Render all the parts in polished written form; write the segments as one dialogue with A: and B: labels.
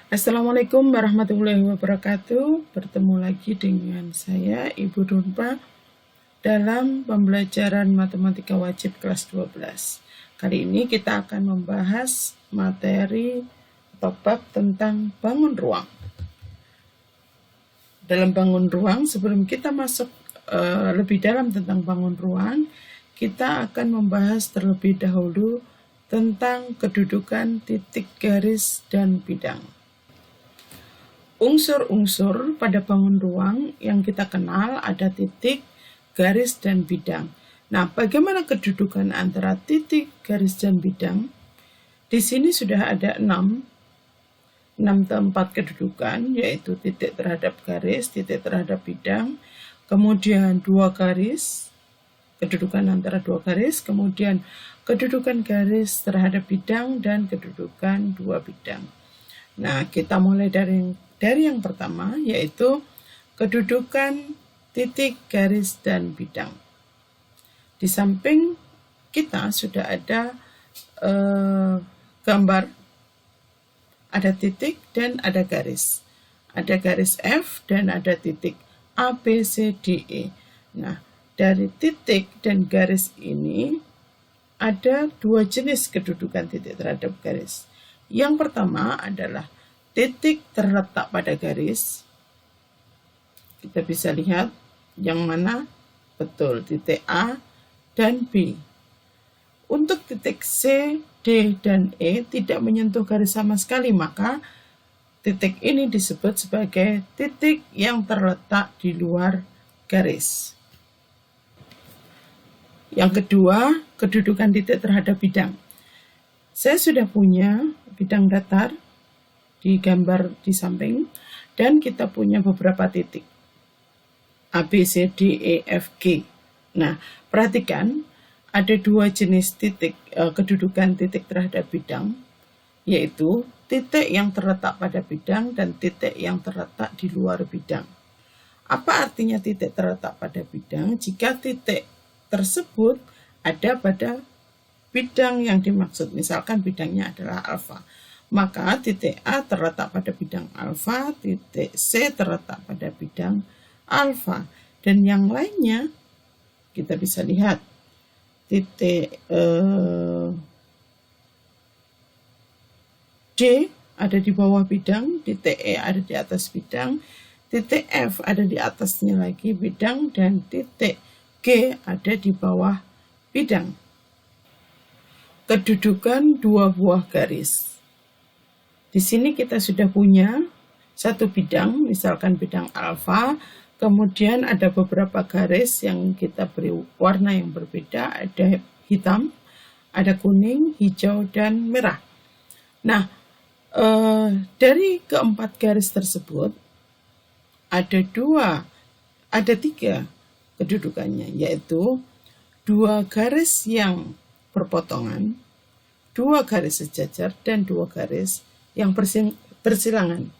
A: Assalamualaikum warahmatullahi wabarakatuh. Bertemu lagi dengan saya Ibu Dunpa dalam pembelajaran matematika wajib kelas 12. Kali ini kita akan membahas materi atau bab tentang bangun ruang. Dalam bangun ruang, sebelum kita masuk lebih dalam tentang bangun ruang, kita akan membahas terlebih dahulu tentang kedudukan titik, garis, dan bidang. Unsur-unsur pada bangun ruang yang kita kenal ada titik, garis, dan bidang. Nah, bagaimana kedudukan antara titik, garis, dan bidang? Di sini sudah ada 6 tempat kedudukan, yaitu titik terhadap garis, titik terhadap bidang, kemudian 2 garis, kedudukan antara 2 garis, kemudian kedudukan garis terhadap bidang, dan kedudukan 2 bidang. Nah, kita mulai dari yang pertama, yaitu kedudukan titik, garis, dan bidang. Di samping kita sudah ada gambar, ada titik dan ada garis. Ada garis F dan ada titik A, B, C, D, E. Nah, dari titik dan garis ini ada 2 jenis kedudukan titik terhadap garis. Yang pertama adalah titik terletak pada garis. Kita bisa lihat yang mana betul, titik A dan B. Untuk titik C, D, dan E tidak menyentuh garis sama sekali, maka titik ini disebut sebagai titik yang terletak di luar garis. Yang kedua, kedudukan titik terhadap bidang. Saya sudah punya bidang datar di gambar di samping, dan kita punya beberapa titik A, B, C, D, E, F, G. Nah, perhatikan ada 2 jenis titik kedudukan titik terhadap bidang, yaitu titik yang terletak pada bidang dan titik yang terletak di luar bidang. Apa artinya titik terletak pada bidang? Jika titik tersebut ada pada bidang yang dimaksud, misalkan bidangnya adalah alfa, maka titik A terletak pada bidang alfa, titik C terletak pada bidang alfa, dan yang lainnya kita bisa lihat titik D ada di bawah bidang, titik E ada di atas bidang, titik F ada di atasnya lagi bidang, dan titik G ada di bawah bidang. Kedudukan 2 buah garis. Di sini kita sudah punya satu bidang, misalkan bidang alfa, kemudian ada beberapa garis yang kita beri warna yang berbeda, ada hitam, ada kuning, hijau, dan merah. Nah, dari keempat garis tersebut ada 3 kedudukannya, yaitu 2 garis yang berpotongan, 2 garis sejajar, dan 2 garis yang bersilangan.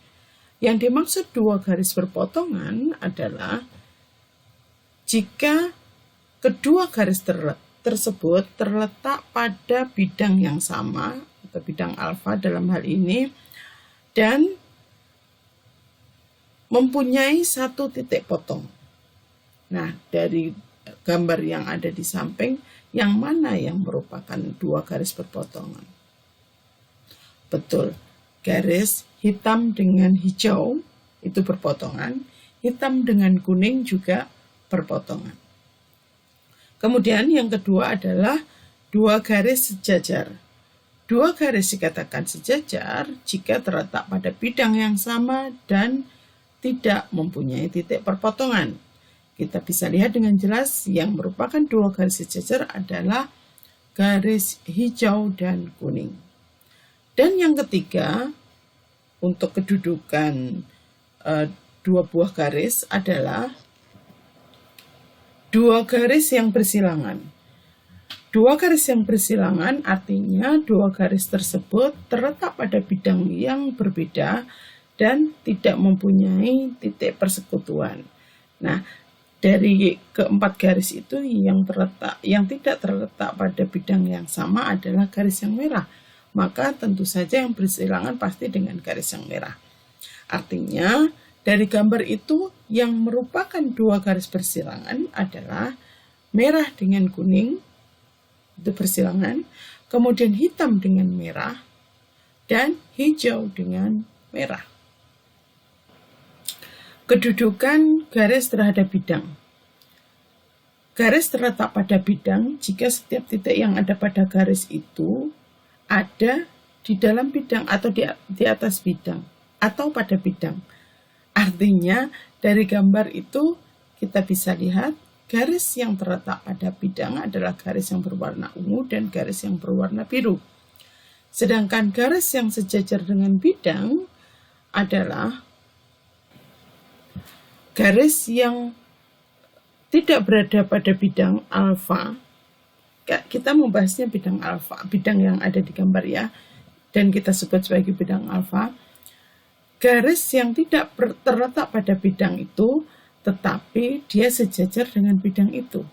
A: Yang dimaksud 2 garis berpotongan adalah jika kedua garis tersebut terletak pada bidang yang sama, atau bidang alfa dalam hal ini, dan mempunyai 1 titik potong. Nah, dari gambar yang ada di samping, yang mana yang merupakan 2 garis berpotongan? Betul, garis hitam dengan hijau itu berpotongan, hitam dengan kuning juga berpotongan. Kemudian yang kedua adalah 2 garis sejajar. 2 garis dikatakan sejajar jika terletak pada bidang yang sama dan tidak mempunyai titik perpotongan. Kita bisa lihat dengan jelas yang merupakan 2 garis sejajar adalah garis hijau dan kuning. Dan yang ketiga, untuk kedudukan 2 buah garis adalah 2 garis yang bersilangan. 2 garis yang bersilangan artinya 2 garis tersebut terletak pada bidang yang berbeda dan tidak mempunyai titik persekutuan. Nah, dari keempat garis itu yang tidak terletak pada bidang yang sama adalah garis yang merah. maka tentu saja yang bersilangan pasti dengan garis yang merah. Artinya, dari gambar itu yang merupakan dua garis bersilangan adalah merah dengan kuning, itu bersilangan, kemudian hitam dengan merah, dan hijau dengan merah. Kedudukan garis terhadap bidang. Garis terletak pada bidang jika setiap titik yang ada pada garis itu ada di dalam bidang atau di atas bidang atau pada bidang. Artinya dari gambar itu kita bisa lihat garis yang terletak pada bidang adalah garis yang berwarna ungu dan garis yang berwarna biru. Sedangkan garis yang sejajar dengan bidang adalah garis yang tidak berada pada bidang alfa. Kita membahasnya bidang alfa, bidang yang ada di gambar ya, dan kita sebut sebagai bidang alfa. Garis yang tidak terletak pada bidang itu, tetapi dia sejajar dengan bidang itu.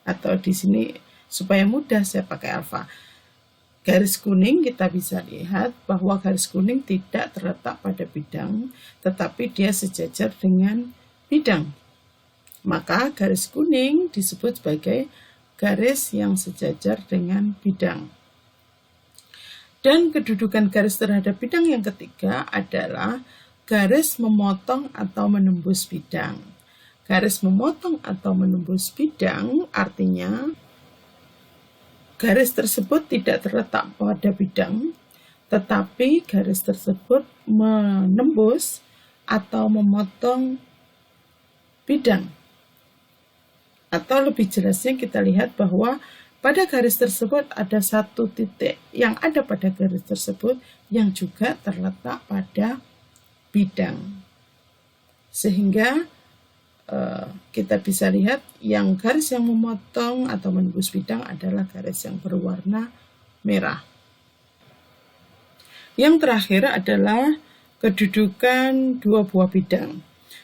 A: Atau di sini supaya mudah saya pakai alfa. Garis kuning kita bisa lihat bahwa garis kuning tidak terletak pada bidang, tetapi dia sejajar dengan bidang. Maka garis kuning disebut sebagai garis yang sejajar dengan bidang. Dan kedudukan garis terhadap bidang yang ketiga adalah garis memotong atau menembus bidang. Garis memotong atau menembus bidang artinya garis tersebut tidak terletak pada bidang, tetapi garis tersebut menembus atau memotong bidang. Atau lebih jelasnya kita lihat bahwa pada garis tersebut ada satu titik yang ada pada garis tersebut yang juga terletak pada bidang. Sehingga kita bisa lihat yang garis yang memotong atau menembus bidang adalah garis yang berwarna merah. Yang terakhir adalah kedudukan dua buah bidang.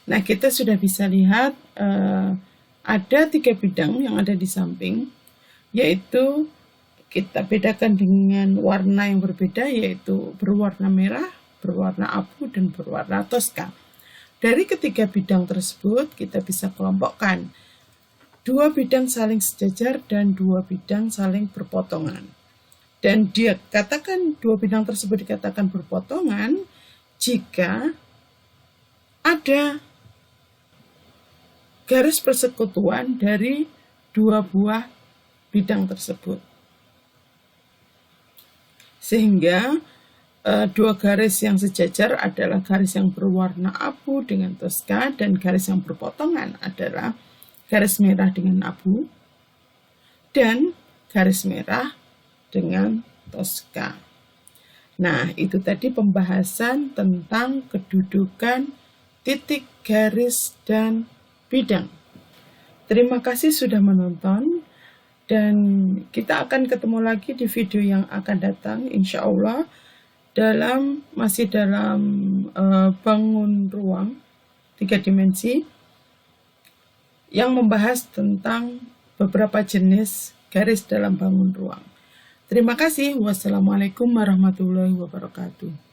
A: Nah, kita sudah bisa lihat ada 3 bidang yang ada di samping, yaitu kita bedakan dengan warna yang berbeda, yaitu berwarna merah, berwarna abu, dan berwarna toska. Dari ketiga bidang tersebut, kita bisa kelompokkan 2 bidang saling sejajar dan 2 bidang saling berpotongan. Dan dia katakan 2 bidang tersebut dikatakan berpotongan jika ada garis persekutuan dari 2 buah bidang tersebut. Sehingga 2 garis yang sejajar adalah garis yang berwarna abu dengan toska, dan garis yang berpotongan adalah garis merah dengan abu dan garis merah dengan toska. Nah, itu tadi pembahasan tentang kedudukan titik, garis, dan bidang. Terima kasih sudah menonton, dan kita akan ketemu lagi di video yang akan datang insya Allah masih dalam bangun ruang 3 dimensi yang membahas tentang beberapa jenis garis dalam bangun ruang. Terima kasih. Wassalamualaikum warahmatullahi wabarakatuh.